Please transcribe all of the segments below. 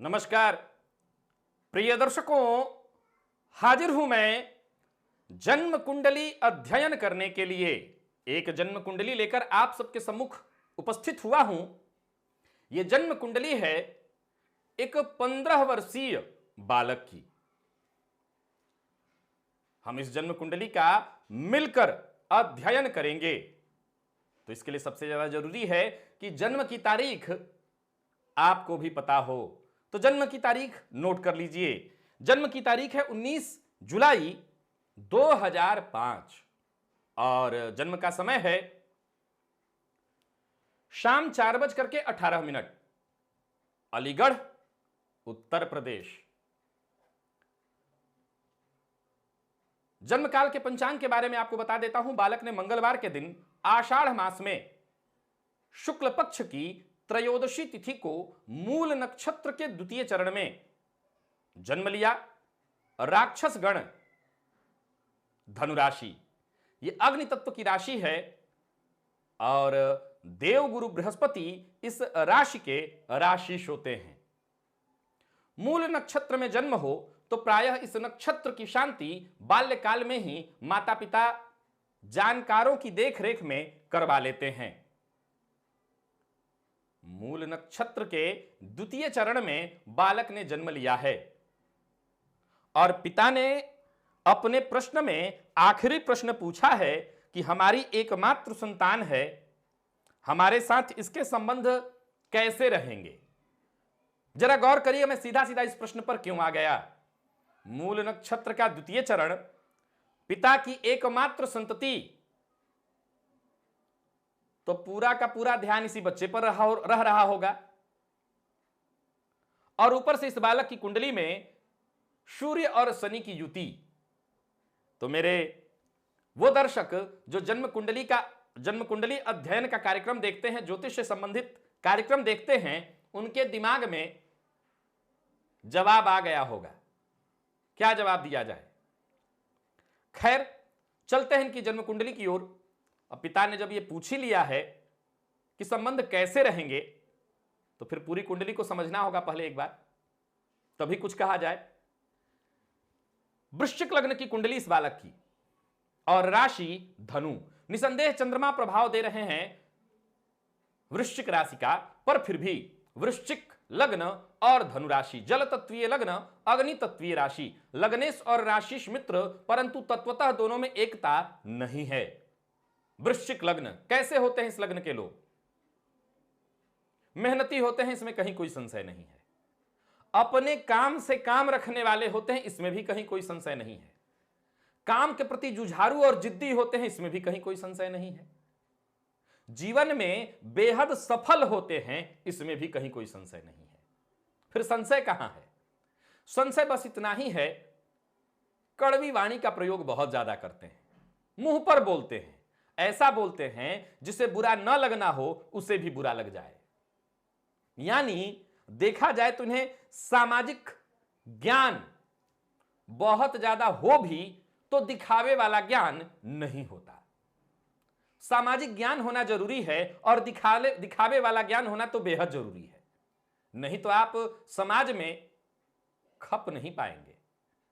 नमस्कार प्रिय दर्शकों, हाजिर हूं मैं जन्म कुंडली अध्ययन करने के लिए। एक जन्म कुंडली लेकर आप सबके सम्मुख उपस्थित हुआ हूं। यह जन्म कुंडली है एक 15 वर्षीय बालक की। हम इस जन्म कुंडली का मिलकर अध्ययन करेंगे। तो इसके लिए सबसे ज्यादा जरूरी है कि जन्म की तारीख आपको भी पता हो। तो जन्म की तारीख नोट कर लीजिए। जन्म की तारीख है 19 जुलाई 2005 और जन्म का समय है शाम 4:18। अलीगढ़, उत्तर प्रदेश। जन्म काल के पंचांग के बारे में आपको बता देता हूं। बालक ने मंगलवार के दिन आषाढ़ मास में शुक्ल पक्ष की त्रयोदशी तिथि को मूल नक्षत्र के द्वितीय चरण में जन्म लिया। राक्षस गण धनुराशि, यह अग्नि तत्व की राशि है और देवगुरु बृहस्पति इस राशि के राशिश होते हैं। मूल नक्षत्र में जन्म हो तो प्रायः इस नक्षत्र की शांति बाल्यकाल में ही माता पिता जानकारों की देखरेख में करवा लेते हैं। मूल नक्षत्र के द्वितीय चरण में बालक ने जन्म लिया है और पिता ने अपने प्रश्न में आखिरी प्रश्न पूछा है कि हमारी एकमात्र संतान है, हमारे साथ इसके संबंध कैसे रहेंगे। जरा गौर करिए, मैं सीधा सीधा इस प्रश्न पर क्यों आ गया। मूल नक्षत्र का द्वितीय चरण, पिता की एकमात्र संतति, तो पूरा का पूरा ध्यान इसी बच्चे पर रह रहा होगा। और ऊपर से इस बालक की कुंडली में सूर्य और शनि की युति। तो मेरे वो दर्शक जो जन्म कुंडली अध्ययन का कार्यक्रम देखते हैं, ज्योतिष से संबंधित कार्यक्रम देखते हैं, उनके दिमाग में जवाब आ गया होगा। क्या जवाब दिया जाए। खैर, चलते हैं इनकी जन्म कुंडली की ओर। अब पिता ने जब ये पूछ ही लिया है कि संबंध कैसे रहेंगे, तो फिर पूरी कुंडली को समझना होगा पहले एक बार, तभी कुछ कहा जाए। वृश्चिक लग्न की कुंडली इस बालक की और राशि धनु। निसंदेह चंद्रमा प्रभाव दे रहे हैं वृश्चिक राशि का, पर फिर भी वृश्चिक लग्न और धनु राशि, जल तत्वीय लग्न, अग्नि तत्वीय राशि, लग्नेश और राशिश मित्र, परंतु तत्वतः दोनों में एकता नहीं है। वृश्चिक लग्न कैसे होते हैं इस लग्न के लोग? मेहनती होते हैं, इसमें कहीं कोई संशय नहीं है। अपने काम से काम रखने वाले होते हैं, इसमें भी कहीं कोई संशय नहीं है। काम के प्रति जुझारू और जिद्दी होते हैं, इसमें भी कहीं कोई संशय नहीं है। जीवन में बेहद सफल होते हैं, इसमें भी कहीं कोई संशय नहीं है। फिर संशय कहां है? संशय बस इतना ही है, कड़वी वाणी का प्रयोग बहुत ज्यादा करते हैं, मुंह पर बोलते हैं, ऐसा बोलते हैं जिसे बुरा न लगना हो उसे भी बुरा लग जाए। यानी देखा जाए तो इन्हें सामाजिक ज्ञान बहुत ज्यादा हो भी तो दिखावे वाला ज्ञान नहीं होता। सामाजिक ज्ञान होना जरूरी है और दिखावे वाला ज्ञान होना तो बेहद जरूरी है, नहीं तो आप समाज में खप नहीं पाएंगे।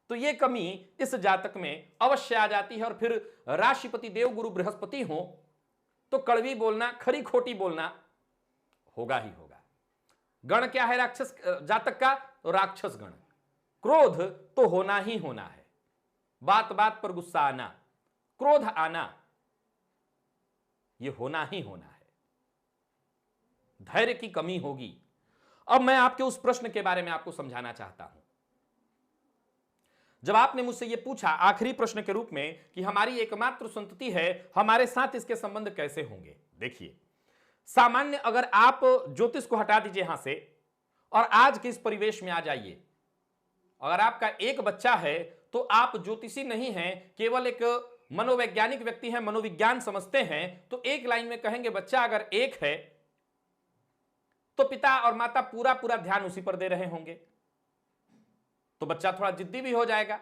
तो यह कमी इस जातक में अवश्य आ जाती है। और फिर राशिपति देवगुरु बृहस्पति हो तो कड़वी बोलना, खरी खोटी बोलना होगा ही होगा। गण क्या है राक्षस जातक का? तो राक्षस गण। क्रोध तो होना ही होना है, बात बात पर गुस्सा आना, क्रोध आना, यह होना ही होना है। धैर्य की कमी होगी। अब मैं आपके उस प्रश्न के बारे में आपको समझाना चाहता हूं। जब आपने मुझसे यह पूछा आखिरी प्रश्न के रूप में कि हमारी एकमात्र संतति है, हमारे साथ इसके संबंध कैसे होंगे। देखिए, सामान्य अगर आप ज्योतिष को हटा दीजिए यहां से और आज के इस परिवेश में आ जाइए, अगर आपका एक बच्चा है तो आप ज्योतिषी नहीं हैं, केवल एक मनोवैज्ञानिक व्यक्ति हैं, मनोविज्ञान समझते हैं, तो एक लाइन में कहेंगे बच्चा अगर एक है तो पिता और माता पूरा पूरा ध्यान उसी पर दे रहे होंगे, तो बच्चा थोड़ा जिद्दी भी हो जाएगा।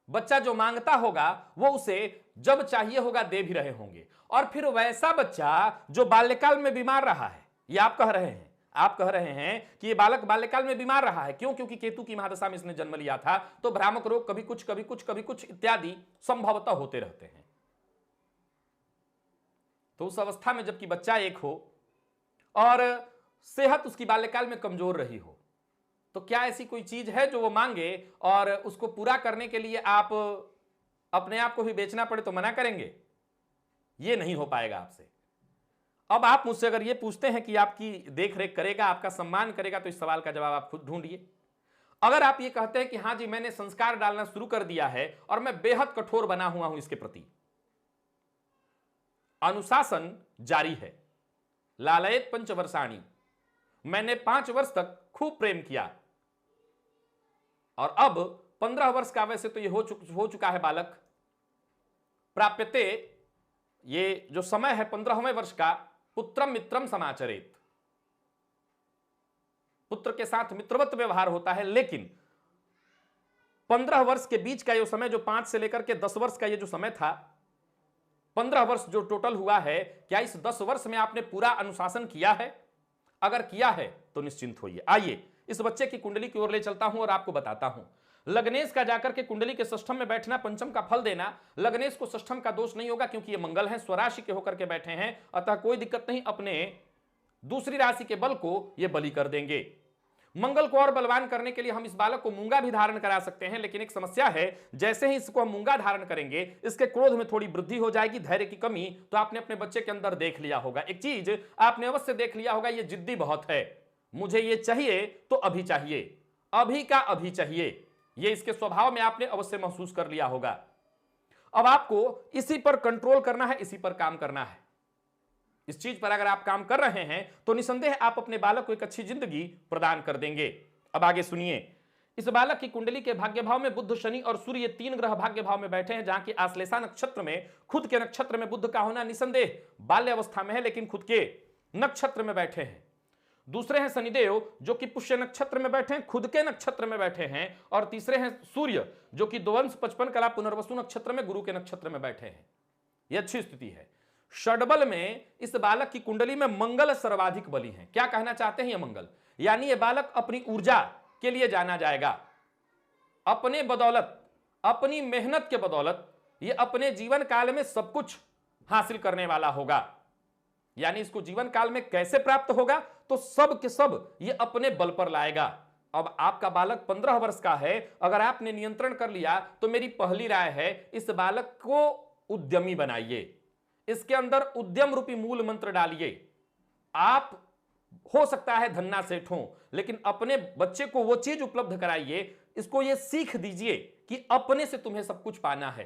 बच्चा जो मांगता होगा वो उसे जब चाहिए होगा दे भी रहे होंगे। और फिर वैसा बच्चा जो बाल्यकाल में बीमार रहा है, ये आप कह रहे हैं, आप कह रहे हैं कि ये बालक बाल्यकाल में बीमार रहा है, क्यों? क्योंकि केतु की महादशा में इसने जन्म लिया था, तो भ्रामक रोग कभी कुछ कभी कुछ कभी कुछ इत्यादि संभवतः होते रहते हैं। तो उस अवस्था में जबकि बच्चा एक हो और सेहत उसकी बाल्यकाल में कमजोर रही हो, तो क्या ऐसी कोई चीज है जो वो मांगे और उसको पूरा करने के लिए आप अपने आप को भी बेचना पड़े तो मना करेंगे? ये नहीं हो पाएगा आपसे। अब आप मुझसे अगर ये पूछते हैं कि आपकी देख रेख करेगा, आपका सम्मान करेगा, तो इस सवाल का जवाब आप खुद ढूंढिए। अगर आप ये कहते हैं कि हां जी मैंने संस्कार डालना शुरू कर दिया है और मैं बेहद कठोर बना हुआ हूं इसके प्रति, अनुशासन जारी है, लालयत पंचवर्षाणी, मैंने 5 वर्ष तक खूब प्रेम किया और अब 15 वर्ष का वैसे तो ये हो चुका है बालक, प्राप्यते, ये जो समय है 15वें वर्ष का, पुत्रम मित्रम समाचरेत, पुत्र के साथ मित्रवत व्यवहार होता है, लेकिन 15 वर्ष के बीच का ये समय, जो 5 से लेकर के 10 वर्ष का ये जो समय था, 15 वर्ष जो टोटल हुआ है, क्या इस 10 वर्ष में आपने पूरा अनुशासन किया है? अगर किया है तो निश्चिंत होइए। आइए इस बच्चे की कुंडली की ओर ले चलता हूं और आपको बताता हूं। लग्नेश का जाकर के कुंडली के षष्ठम में बैठना, पंचम का फल देना, लग्नेश को षष्ठम का दोष नहीं होगा क्योंकि ये मंगल हैं, स्वराशि के होकर के बैठे हैं, अतः कोई दिक्कत नहीं, अपने दूसरी राशि के बल को ये बलि कर देंगे। मंगल को और बलवान करने के लिए हम इस बालक को मूंगा भी धारण करा सकते हैं, लेकिन एक समस्या है, जैसे ही इसको हम मूंगा धारण करेंगे इसके क्रोध में थोड़ी वृद्धि हो जाएगी, धैर्य की कमी। तो आपने अपने बच्चे के अंदर देख लिया होगा, एक चीज आपने अवश्य देख लिया होगा, ये जिद्दी बहुत है, मुझे ये चाहिए तो अभी चाहिए, अभी का अभी चाहिए, ये इसके स्वभाव में आपने अवश्य महसूस कर लिया होगा। अब आपको इसी पर कंट्रोल करना है, इसी पर काम करना है। इस चीज पर अगर आप काम कर रहे हैं तो निसंदेह आप अपने बालक को एक अच्छी जिंदगी प्रदान कर देंगे। अब आगे सुनिए, इस बालक की कुंडली के भाग्य भाव में बुध, शनि और सूर्य, ये 3 ग्रह भाग्य भाव में बैठे हैं, जहां की आश्लेषा नक्षत्र में, खुद के नक्षत्र में बुध का होना निसंदेह बाल्य अवस्था में है, लेकिन खुद के नक्षत्र में बैठे हैं। दूसरे हैं शनिदेव जो कि पुष्य नक्षत्र में बैठे हैं, खुद के नक्षत्र में बैठे हैं, और तीसरे हैं सूर्य जो कि द्वंस 55 कला पुनर्वसु नक्षत्र में, गुरु के नक्षत्र में बैठे हैं। यह अच्छी स्थिति है। षडबल में इस बालक की कुंडली में मंगल सर्वाधिक बली है। क्या कहना चाहते हैं ये मंगल? यानी ये बालक अपनी ऊर्जा के लिए जाना जाएगा, अपने बदौलत, अपनी मेहनत के बदौलत ये अपने जीवन काल में सब कुछ हासिल करने वाला होगा। यानी इसको जीवन काल में कैसे प्राप्त होगा? तो सब के सब ये अपने बल पर लाएगा। अब आपका बालक 15 वर्ष का है, अगर आपने नियंत्रण कर लिया तो मेरी पहली राय है, इस बालक को उद्यमी बनाइए, इसके अंदर उद्यम रूपी मूल मंत्र डालिए। आप हो सकता है धन्ना सेठ हो, लेकिन अपने बच्चे को वो चीज उपलब्ध कराइए, इसको ये सीख दीजिए कि अपने से तुम्हें सब कुछ पाना है,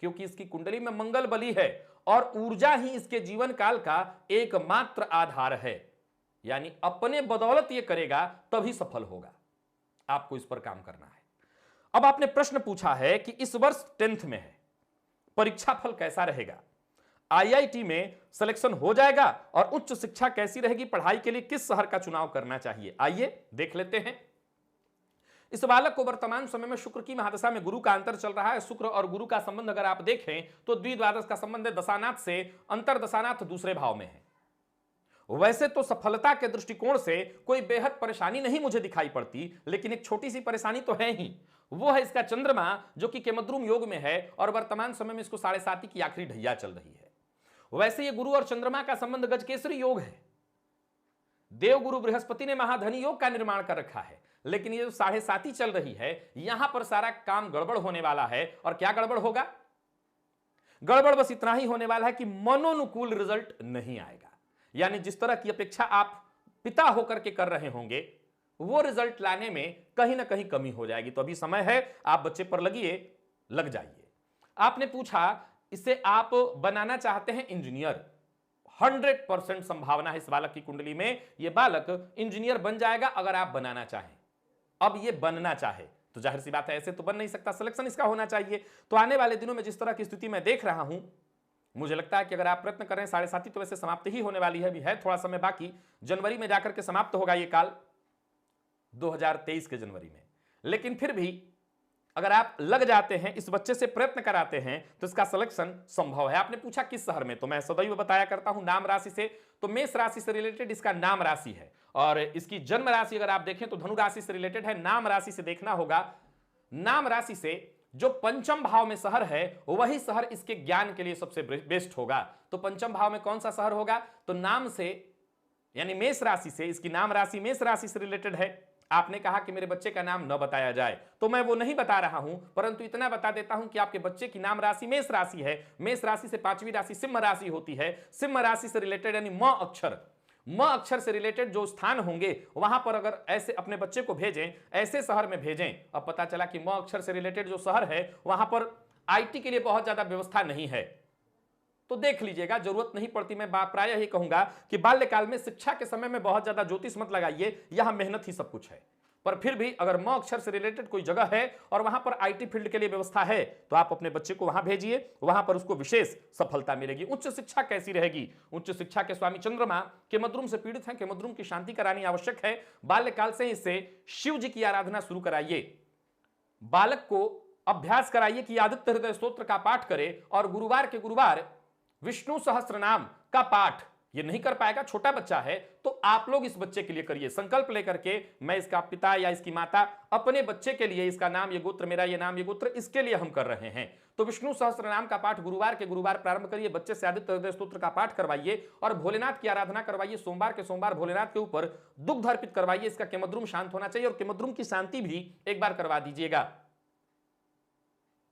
क्योंकि इसकी कुंडली में मंगल बली है और ऊर्जा ही इसके जीवन काल का एकमात्र आधार है। यानी अपने बदौलत ये करेगा तभी सफल होगा। आपको इस पर काम करना है। अब आपने प्रश्न पूछा है कि इस वर्ष 10th में है, परीक्षा फल कैसा रहेगा, आईआईटी में सिलेक्शन हो जाएगा और उच्च शिक्षा कैसी रहेगी, पढ़ाई के लिए किस शहर का चुनाव करना चाहिए, आइए देख लेते हैं। इस बालक को वर्तमान समय में शुक्र की महादशा में गुरु का अंतर चल रहा है। शुक्र और गुरु का संबंध अगर आप देखें तो द्विद्वादश का संबंध है, दशानाथ से, अंतर दशानाथ दूसरे भाव में है। वैसे तो सफलता के दृष्टिकोण से कोई बेहद परेशानी नहीं मुझे दिखाई पड़ती, लेकिन एक छोटी सी परेशानी तो है ही, वो है इसका चंद्रमा जो कि केमद्रुम योग में है और वर्तमान समय में इसको 7.5 की आखिरी ढैया चल रही है। वैसे ये गुरु और चंद्रमा का संबंध गजकेसरी योग है, देवगुरु बृहस्पति ने महाधनी योग का निर्माण कर रखा है, लेकिन ये जो 7.5 चल रही है, यहां पर सारा काम गड़बड़ होने वाला है। और क्या गड़बड़ होगा? गड़बड़ बस इतना ही होने वाला है कि मनोनुकूल रिजल्ट नहीं आएगा। यानी जिस तरह की अपेक्षा आप पिता होकर के कर रहे होंगे, वो रिजल्ट लाने में कहीं ना कहीं कमी हो जाएगी। तो अभी समय है, आप बच्चे पर लग जाइए। आपने पूछा इसे आप बनाना चाहते हैं इंजीनियर, 100% संभावना है इस बालक की कुंडली में, यह बालक इंजीनियर बन जाएगा अगर आप बनाना चाहें। अब ये बनना चाहे तो जाहिर सी बात है ऐसे तो बन नहीं सकता, सिलेक्शन इसका होना चाहिए। तो आने वाले दिनों में जिस तरह की स्थिति मैं देख रहा हूं, मुझे लगता है कि अगर आप प्रयत्न करें, 7.5 तो वैसे समाप्त ही होने वाली है, अभी है थोड़ा समय बाकी, जनवरी में जाकर के समाप्त होगा ये काल, 2023 के जनवरी में। लेकिन फिर भी अगर आप लग जाते हैं, इस बच्चे से प्रयत्न कराते हैं, तो इसका सिलेक्शन संभव है। आपने पूछा किस शहर में, तो मैं सदैव बताया करता हूं नाम राशि से। तो मेष राशि से रिलेटेड इसका नाम राशि है, और इसकी जन्म राशि अगर आप देखें तो धनु राशि से रिलेटेड है। नाम राशि से देखना होगा, नाम राशि से जो पंचम भाव में शहर है वही शहर इसके ज्ञान के लिए सबसे बेस्ट होगा। तो पंचम भाव में कौन सा शहर होगा, तो नाम से यानी मेष राशि से, इसकी नाम राशि मेष राशि से रिलेटेड है। आपने कहा कि मेरे बच्चे का नाम न बताया जाए, तो मैं वो नहीं बता रहा हूं, परंतु इतना बता देता हूं कि आपके बच्चे की नाम राशि मेष राशि है। मेष राशि से पांचवी राशि सिंह राशि होती है। सिंह राशि से रिलेटेड यानी म अक्षर से रिलेटेड जो स्थान होंगे वहां पर अगर ऐसे अपने बच्चे को भेजें, ऐसे शहर में भेजें। अब पता चला कि म अक्षर से रिलेटेड जो शहर है वहां पर आईटी के लिए बहुत ज्यादा व्यवस्था नहीं है, तो देख लीजिएगा, जरूरत नहीं पड़ती। मैं प्रायः ही कहूंगा कि बाल्यकाल में शिक्षा के समय में बहुत ज्यादा ज्योतिष मत लगाइए, यहां मेहनत ही सब कुछ है। पर फिर भी अगर म अक्षर से रिलेटेड कोई जगह है और वहां पर आईटी फील्ड के लिए व्यवस्था है, तो आप अपने बच्चे को वहां भेजिए, वहां पर उसको विशेष सफलता मिलेगी। उच्च शिक्षा कैसी रहेगी, उच्च शिक्षा के स्वामी चंद्रमा केमद्रुम से पीड़ित हैं, केमद्रुम की शांति करानी आवश्यक है। बाल्यकाल से इससे शिव जी की आराधना शुरू कराइए, बालक को अभ्यास कराइए कि आदित्य हृदय स्तोत्र का पाठ करे, और गुरुवार के गुरुवार विष्णु सहस्त्र नाम का पाठ। ये नहीं कर पाएगा, छोटा बच्चा है, तो आप लोग इस बच्चे के लिए करिए, संकल्प लेकर के मैं इसका पिता या इसकी माता अपने बच्चे के लिए, इसका नाम ये गोत्र, मेरा ये नाम ये गोत्र, इसके लिए हम कर रहे हैं। तो विष्णु सहस्त्र नाम का पाठ गुरुवार के गुरुवार प्रारंभ करिए, बच्चे से आदित्य हृदय स्तोत्र का पाठ करवाइए और भोलेनाथ की आराधना करवाइए। सोमवार के सोमवार भोलेनाथ के ऊपर दुग्ध अर्पित करवाइए। इसका केमद्रुम शांत होना चाहिए, और केमद्रुम की शांति भी एक बार करवा दीजिएगा,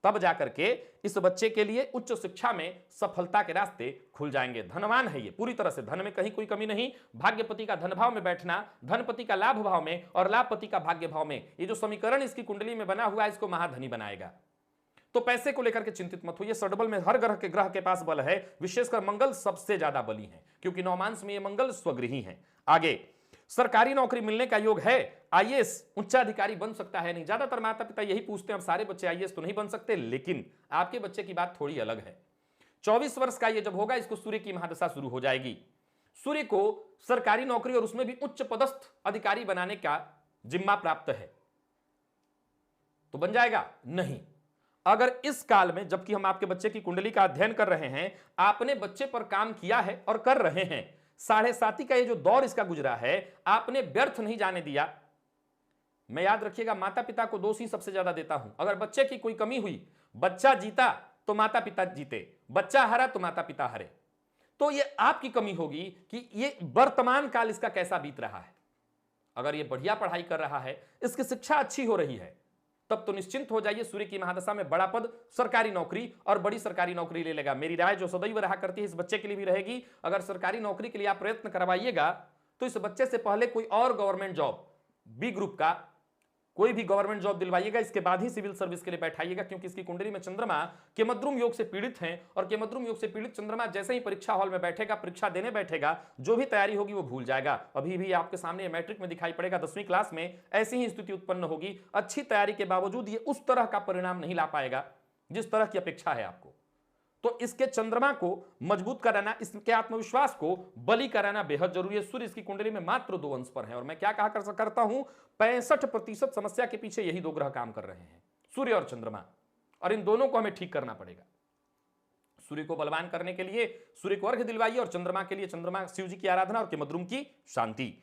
तब जाकर के इस बच्चे के लिए उच्च शिक्षा में सफलता के रास्ते खुल जाएंगे। धनवान है ये पूरी तरह से, धन में कहीं कोई कमी नहीं। भाग्यपति का धन भाव में बैठना, धनपति का लाभ भाव में और लाभपति का भाग्य भाव में, ये जो समीकरण इसकी कुंडली में बना हुआ है, इसको महाधनी बनाएगा। तो पैसे को लेकर के चिंतित मत होइए। षडबल में हर ग्रह के पास बल है, विशेषकर मंगल सबसे ज्यादा बली है, क्योंकि नवमांश में ये मंगल स्वगृही है। आगे सरकारी नौकरी मिलने का योग है, आईएएस उच्चाधिकारी बन सकता है। नहीं, ज्यादातर माता पिता यही पूछते हैं, अब सारे बच्चे आईएएस तो नहीं बन सकते, लेकिन आपके बच्चे की बात थोड़ी अलग है। 24 वर्ष का ये जब होगा, इसको सूर्य की महादशा शुरू हो जाएगी। सूर्य को सरकारी नौकरी और उसमें भी उच्च पदस्थ अधिकारी बनाने का जिम्मा प्राप्त है, तो बन जाएगा नहीं। अगर इस काल में, जबकि हम आपके बच्चे की कुंडली का अध्ययन कर रहे हैं, आपने बच्चे पर काम किया है और कर रहे हैं, 7.5 का ये जो दौर इसका गुजरा है, आपने व्यर्थ नहीं जाने दिया। मैं याद रखिएगा, माता पिता को दोष ही सबसे ज्यादा देता हूं। अगर बच्चे की कोई कमी हुई, बच्चा जीता तो माता पिता जीते, बच्चा हारा तो माता पिता हारे, तो ये आपकी कमी होगी कि ये वर्तमान काल इसका कैसा बीत रहा है। अगर ये बढ़िया पढ़ाई कर रहा है, इसकी शिक्षा अच्छी हो रही है, तब तो निश्चिंत हो जाइए, सूर्य की महादशा में बड़ा पद, सरकारी नौकरी और बड़ी सरकारी नौकरी ले लेगा। मेरी राय जो सदैव रहा करती है, इस बच्चे के लिए भी रहेगी। अगर सरकारी नौकरी के लिए आप प्रयत्न करवाइएगा, तो इस बच्चे से पहले कोई और गवर्नमेंट जॉब, बी ग्रुप का कोई भी गवर्नमेंट जॉब दिलवाइएगा, इसके बाद ही सिविल सर्विस के लिए बैठाइएगा, क्योंकि इसकी कुंडली में चंद्रमा केमद्रुम योग से पीड़ित हैं, और केमद्रुम योग से पीड़ित चंद्रमा जैसे ही परीक्षा हॉल में बैठेगा, परीक्षा देने बैठेगा, जो भी तैयारी होगी वो भूल जाएगा। अभी भी आपके सामने मैट्रिक में दिखाई पड़ेगा, 10वीं क्लास में ऐसी ही स्थिति उत्पन्न होगी। अच्छी तैयारी के बावजूद ये उस तरह का परिणाम नहीं ला पाएगा जिस तरह की अपेक्षा है आपको। तो इसके चंद्रमा को मजबूत कराना, इसके आत्मविश्वास को बली कराना बेहद जरूरी है। सूर्य इसकी कुंडली में मात्र 2 अंश पर है, और मैं क्या कहा करता हूं, 65% समस्या के पीछे यही 2 ग्रह काम कर रहे हैं, सूर्य और चंद्रमा, और इन दोनों को हमें ठीक करना पड़ेगा। सूर्य को बलवान करने के लिए सूर्य को अर्घ्य दिलवाइए, और चंद्रमा के लिए चंद्रमा शिव जी की आराधना और केमद्रुम की शांति।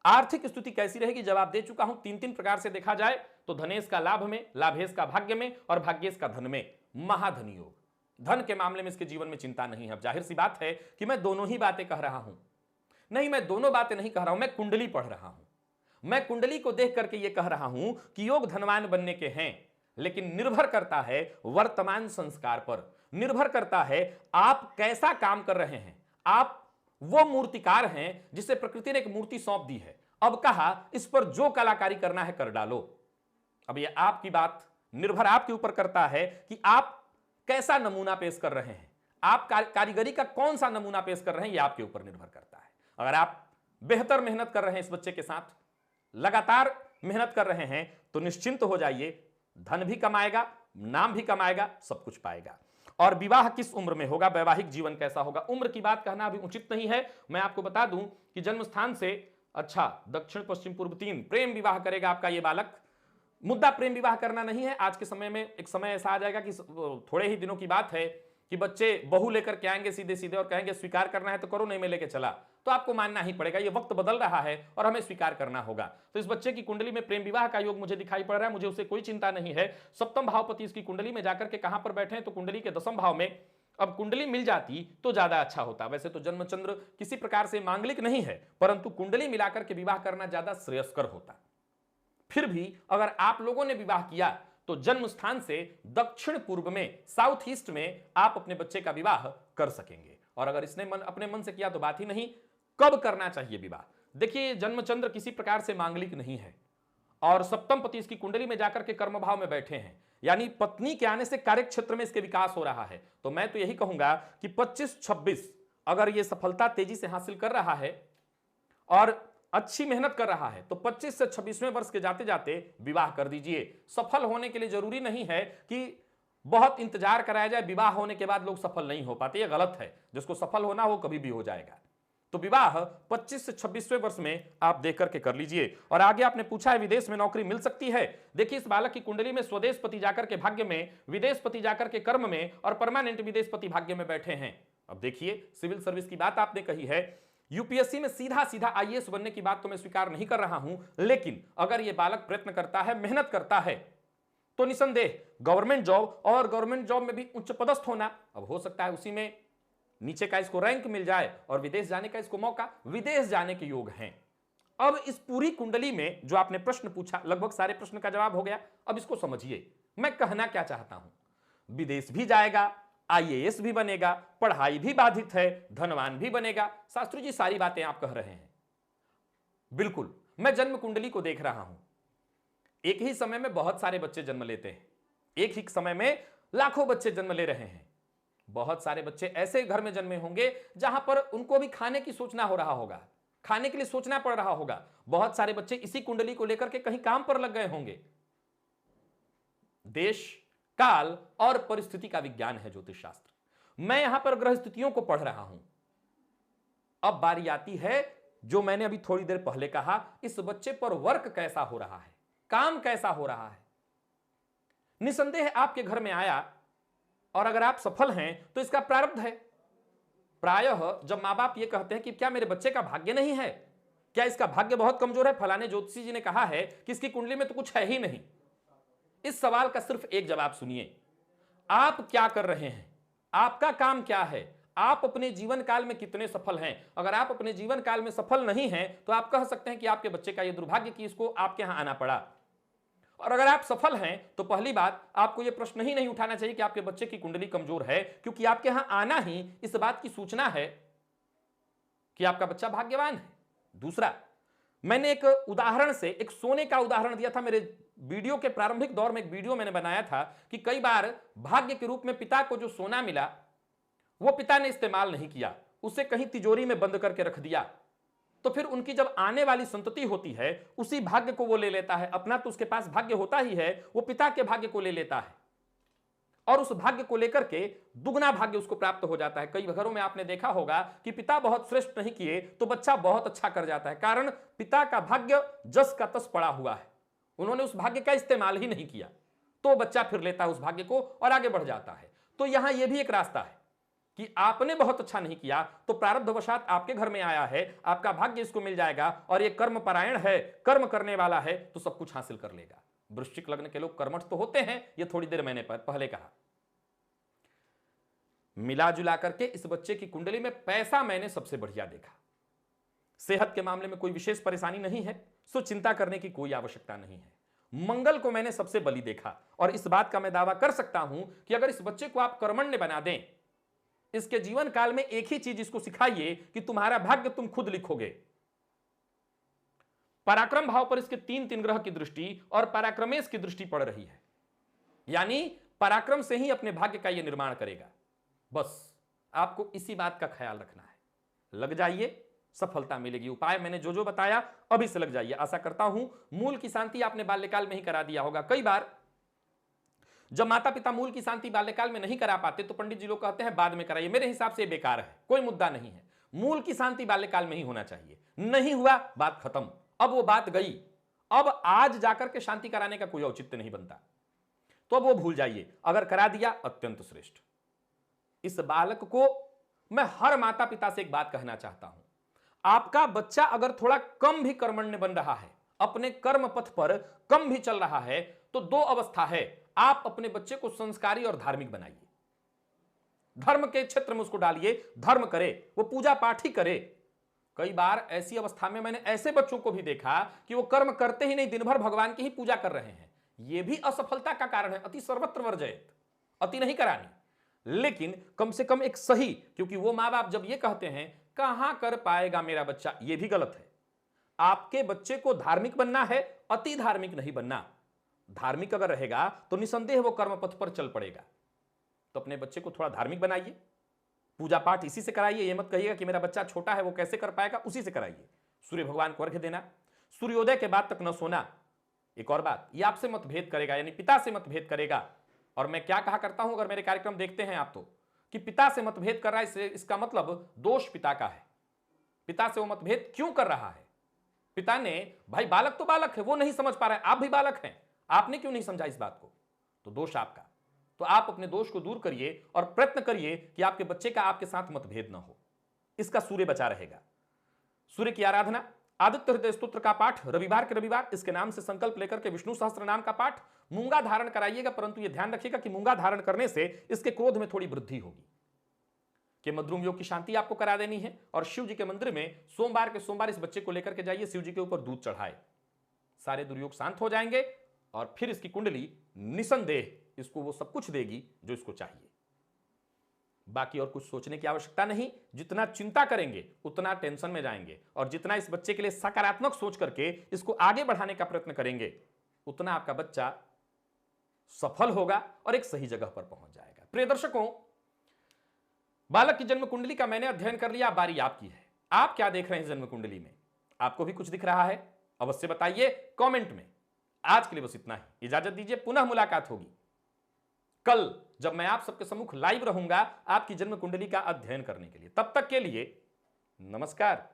आर्थिक स्थिति कैसी रहेगी, जवाब दे चुका हूं। 3 प्रकार से देखा जाए तो धनेश का लाभ में, लाभेश का भाग्य में और भाग्येश का धन में। महाधनी योग, धन के मामले में इसके जीवन में चिंता नहीं है। अब जाहिर सी बात है कि मैं दोनों ही बातें कह रहा हूं, नहीं, मैं दोनों बातें नहीं कह रहा हूं, मैं कुंडली पढ़ रहा हूं। मैं कुंडली को देख करके यह कह रहा हूं कि योग धनवान बनने के हैं, लेकिन निर्भर करता है वर्तमान संस्कार पर, निर्भर करता है आप कैसा काम कर रहे हैं। आप वो मूर्तिकार हैं जिसे प्रकृति ने एक मूर्ति सौंप दी है, अब कहा इस पर जो कलाकारी करना है कर डालो। अब ये आपकी बात निर्भर आपके ऊपर करता है कि आप कैसा नमूना पेश कर रहे हैं, आप कारीगरी का कौन सा नमूना पेश कर रहे हैं, ये आपके ऊपर निर्भर करता है। अगर आप बेहतर मेहनत कर रहे हैं, इस बच्चे के साथ लगातार मेहनत कर रहे हैं, तो निश्चिंत हो जाइए, धन भी कमाएगा, नाम भी कमाएगा, सब कुछ पाएगा। और विवाह किस उम्र में होगा, वैवाहिक जीवन कैसा होगा, उम्र की बात कहना अभी उचित नहीं है। मैं आपको बता दूं कि जन्म स्थान से अच्छा दक्षिण पश्चिम पूर्व 3 प्रेम विवाह करेगा आपका ये बालक, मुद्दा प्रेम विवाह करना नहीं है। आज के समय में एक समय ऐसा आ जाएगा कि थोड़े ही दिनों की बात है कि बच्चे बहू लेकर के आएंगे सीधे सीधे और कहेंगे स्वीकार करना है तो करो, नहीं मैं लेके चला, तो आपको मानना ही पड़ेगा। ये वक्त बदल रहा है और हमें स्वीकार करना होगा। तो इस बच्चे की कुंडली में प्रेम विवाह का योग मुझे दिखाई पड़ रहा है, मुझे उसे कोई चिंता नहीं है। सप्तम भावपति इसकी कुंडली में जाकर के कहां पर बैठे हैं, तो कुंडली के दसम भाव में। अब कुंडली मिल जाती तो ज्यादा अच्छा होता। वैसे तो जन्मचंद्र किसी प्रकार से मांगलिक नहीं है, परंतु कुंडली मिलाकर के विवाह करना ज्यादा श्रेयस्कर होता। फिर भी अगर आप लोगों ने विवाह किया तो जन्म स्थान से दक्षिण पूर्व में, साउथ ईस्ट में आप अपने बच्चे का विवाह कर सकेंगे। और अगर इसने अपने मन से किया तो बात ही नहीं। कब करना चाहिए विवाह? देखिए, जन्मचंद्र किसी प्रकार से मांगलिक नहीं है और सप्तम पति इसकी कुंडली में जाकर के कर्म भाव में बैठे हैं, यानी पत्नी के आने से कार्य क्षेत्र में इसके विकास हो रहा है। तो मैं तो यही कहूंगा कि 25-26 अगर ये सफलता तेजी से हासिल कर रहा है और अच्छी मेहनत कर रहा है तो 25 से 26वें वर्ष के जाते जाते विवाह कर दीजिए। सफल होने के लिए जरूरी नहीं है कि बहुत इंतजार कराया जाए, विवाह होने के बाद लोग सफल नहीं हो पाते, ये गलत है। जिसको सफल होना हो कभी भी हो जाएगा। तो विवाह 25 से 26वें वर्ष में आप देख करके कर लीजिए। और आगे आपने पूछा है विदेश में नौकरी मिल सकती है। देखिए, इस बालक की कुंडली में स्वदेश पति जाकर के भाग्य में, विदेश पति जाकर के कर्म में और परमानेंट विदेश पति भाग्य में बैठे हैं। अब देखिए, सिविल सर्विस की बात आपने कही है, यूपीएससी में सीधा सीधा आईएएस बनने की बात तो मैं स्वीकार नहीं कर रहा हूं, लेकिन अगर यह बालक प्रयत्न करता है, मेहनत करता है, तो निसंदेह गवर्नमेंट जॉब और गवर्नमेंट जॉब में भी उच्च पदस्थ होना, अब हो सकता है उसी में नीचे का इसको रैंक मिल जाए और विदेश जाने का इसको मौका, विदेश जाने के योग हैं। अब इस पूरी कुंडली में जो आपने प्रश्न पूछा, लगभग सारे प्रश्न का जवाब हो गया। अब इसको समझिए मैं कहना क्या चाहता हूं। विदेश भी जाएगा, आईएएस भी बनेगा, पढ़ाई भी बाधित है, धनवान भी बनेगा। शास्त्री जी सारी बातें आप कह रहे हैं, बिल्कुल। मैं जन्म कुंडली को देख रहा हूं। एक ही समय में बहुत सारे बच्चे जन्म लेते हैं, एक ही समय में लाखों बच्चे जन्म ले रहे हैं। बहुत सारे बच्चे ऐसे घर में जन्मे होंगे जहां पर उनको भी खाने की सोचना हो रहा होगा, खाने के लिए सोचना पड़ रहा होगा। बहुत सारे बच्चे इसी कुंडली को लेकर के कहीं काम पर लग गए होंगे। देश, काल और परिस्थिति का विज्ञान है ज्योतिष शास्त्र। मैं यहां पर ग्रह स्थितियों को पढ़ रहा हूं। अब बारी आती है जो मैंने अभी थोड़ी देर पहले कहा, इस बच्चे पर वर्क कैसा हो रहा है, काम कैसा हो रहा है। निसंदेह आपके घर में आया और अगर आप सफल हैं तो इसका प्रारब्ध है। प्रायः जब मां बाप ये कहते हैं कि क्या मेरे बच्चे का भाग्य नहीं है, क्या इसका भाग्य बहुत कमजोर है, फलाने ज्योतिषी जी ने कहा है कि इसकी कुंडली में तो कुछ है ही नहीं। इस सवाल का सिर्फ एक जवाब सुनिए, आप क्या कर रहे हैं, आपका काम क्या है, आप अपने जीवन काल में कितने सफल हैं। अगर आप अपने जीवन काल में सफल नहीं हैं तो आप कह सकते हैं कि आपके बच्चे का यह दुर्भाग्य कि इसको आपके यहां आना पड़ा। और अगर आप सफल हैं तो पहली बात, आपको यह प्रश्न ही नहीं उठाना चाहिए कि आपके बच्चे की कुंडली कमजोर है, क्योंकि आपके यहां आना ही इस बात की सूचना है कि आपका बच्चा भाग्यवान है। दूसरा, मैंने एक उदाहरण से, एक सोने का उदाहरण दिया था। मेरे वीडियो के प्रारंभिक दौर में एक वीडियो मैंने बनाया था कि कई बार भाग्य के रूप में पिता को जो सोना मिला वो पिता ने इस्तेमाल नहीं किया, उसे कहीं तिजोरी में बंद करके रख दिया। तो फिर उनकी जब आने वाली संतति होती है उसी भाग्य को वो ले लेता है। अपना तो उसके पास भाग्य होता ही है, वो पिता के भाग्य को ले लेता है और उस भाग्य को लेकर के दुगना भाग्य उसको प्राप्त हो जाता है। कई घरों में आपने देखा होगा कि पिता बहुत श्रेष्ठ नहीं किए तो बच्चा बहुत अच्छा कर जाता है, कारण पिता का भाग्य जस का तस पड़ा हुआ है, उन्होंने उस भाग्य का इस्तेमाल ही नहीं किया। तो बच्चा फिर लेता है उस भाग्य को और आगे बढ़ जाता है। तो यहां यह भी एक रास्ता है कि आपने बहुत अच्छा नहीं किया तो प्रारब्धवशात आपके घर में आया है, आपका भाग्य इसको मिल जाएगा और ये कर्म परायण है, कर्म करने वाला है तो सब कुछ हासिल कर लेगा। वृश्चिक लग्न के लोग कर्मठ तो होते हैं, ये थोड़ी देर मैंने पहले कहा। मिला जुला करके इस बच्चे की कुंडली में पैसा मैंने सबसे बढ़िया देखा। सेहत के मामले में कोई विशेष परेशानी नहीं है, सो चिंता करने की कोई आवश्यकता नहीं है। मंगल को मैंने सबसे बली देखा और इस बात का मैं दावा कर सकता हूं कि अगर इस बच्चे को आप कर्मण्य बना दें, इसके जीवन काल में एक ही चीज इसको सिखाइए कि तुम्हारा भाग्य तुम खुद लिखोगे। पराक्रम भाव पर इसके 3 ग्रह की दृष्टि और पराक्रमेश की दृष्टि पड़ रही है, यानी पराक्रम से ही अपने भाग्य का यह निर्माण करेगा। बस आपको इसी बात का ख्याल रखना है। लग जाइए, सफलता मिलेगी। उपाय मैंने जो जो बताया अभी से लग जाइए। आशा करता हूं मूल की शांति आपने बाल्यकाल में ही करा दिया होगा। कई बार जब माता पिता मूल की शांति बाल्यकाल में नहीं करा पाते तो पंडित जी लोग कहते हैं बाद में कराइए। मेरे हिसाब से बेकार है, कोई मुद्दा नहीं है। मूल की शांति बाल्यकाल में ही होना चाहिए। नहीं हुआ, बात खत्म। अब वो बात गई, अब आज जाकर के शांति कराने का कोई औचित्य नहीं बनता। तो अब वो भूल जाइए, अगर करा दिया अत्यंत श्रेष्ठ। इस बालक को मैं हर माता पिता से एक बात कहना चाहता हूं, आपका बच्चा अगर थोड़ा कम भी कर्मण्य बन रहा है, अपने कर्म पथ पर कम भी चल रहा है, तो दो अवस्था है, आप अपने बच्चे को संस्कारी और धार्मिक बनाइए, धर्म के क्षेत्र में उसको डालिए, धर्म करे, वो पूजा पाठ ही करे। कई बार ऐसी अवस्था में मैंने ऐसे बच्चों को भी देखा कि वो कर्म करते ही नहीं, दिन भर भगवान की ही पूजा कर रहे हैं। यह भी असफलता का कारण है। अति सर्वत्र वर्जयेत, अति नहीं करानी, लेकिन कम से कम एक सही, क्योंकि वो मां बाप जब ये कहते हैं कहां कर पाएगा मेरा बच्चा, यह भी गलत है। आपके बच्चे को धार्मिक बनना है, अति धार्मिक नहीं बनना। धार्मिक अगर रहेगा तो निसंदेह वो कर्म पथ पर चल पड़ेगा। तो अपने बच्चे को थोड़ा धार्मिक बनाइए, पूजा पाठ इसी से कराइए। ये मत कहिएगा कि मेरा बच्चा छोटा है वो कैसे कर पाएगा, उसी से कराइए। सूर्य भगवान को अर्घ्य देना, सूर्योदय के बाद तक न सोना। एक और बात, ये आपसे मतभेद करेगा, यानी पिता से मतभेद करेगा। और मैं क्या कहा करता हूं, अगर मेरे कार्यक्रम देखते हैं आप, तो कि पिता से मतभेद कर रहा है, इसका मतलब दोष पिता का है। पिता से वो मतभेद क्यों कर रहा है? पिता ने, भाई बालक तो बालक है, वो नहीं समझ पा रहा है, आप भी बालक हैं, आपने क्यों नहीं समझा इस बात को, तो दोष आपका। तो आप अपने दोष को दूर करिए और प्रयत्न करिए कि आपके बच्चे का आपके साथ मतभेद न हो। इसका सूर्य बचा रहेगा। सूर्य की आराधना, आदित्य हृदय स्तोत्र का पाठ रविवार के रविवार, इसके नाम से संकल्प लेकर के विष्णु सहस्त्र नाम का पाठ, मूंगा धारण कराइएगा, परंतु यह ध्यान रखिएगा कि मूंगा धारण करने से इसके क्रोध में थोड़ी वृद्धि होगी। कि मद्रुम योग की शांति आपको करा देनी है, और शिव जी के मंदिर में सोमवार के सोमवार इस बच्चे को लेकर के जाइए, शिव जी के ऊपर दूध चढ़ाए, सारे दुर्योग शांत हो जाएंगे, और फिर इसकी कुंडली निसंदेह इसको वो सब कुछ देगी जो इसको चाहिए। बाकी और कुछ सोचने की आवश्यकता नहीं। जितना चिंता करेंगे उतना टेंशन में जाएंगे, और जितना इस बच्चे के लिए सकारात्मक सोच करके इसको आगे बढ़ाने का प्रयत्न करेंगे, उतना आपका बच्चा सफल होगा और एक सही जगह पर पहुंच जाएगा। प्रिय दर्शकों, बालक की जन्म कुंडली का मैंने अध्ययन कर लिया, बारी आपकी है। आप क्या देख रहे हैं जन्म कुंडली में? आपको भी कुछ दिख रहा है? अवश्य बताइए कमेंट में। आज के लिए बस इतना ही, इजाजत दीजिए, पुनः मुलाकात होगी कल, जब मैं आप सबके सम्मुख लाइव रहूंगा आपकी जन्म कुंडली का अध्ययन करने के लिए। तब तक के लिए नमस्कार।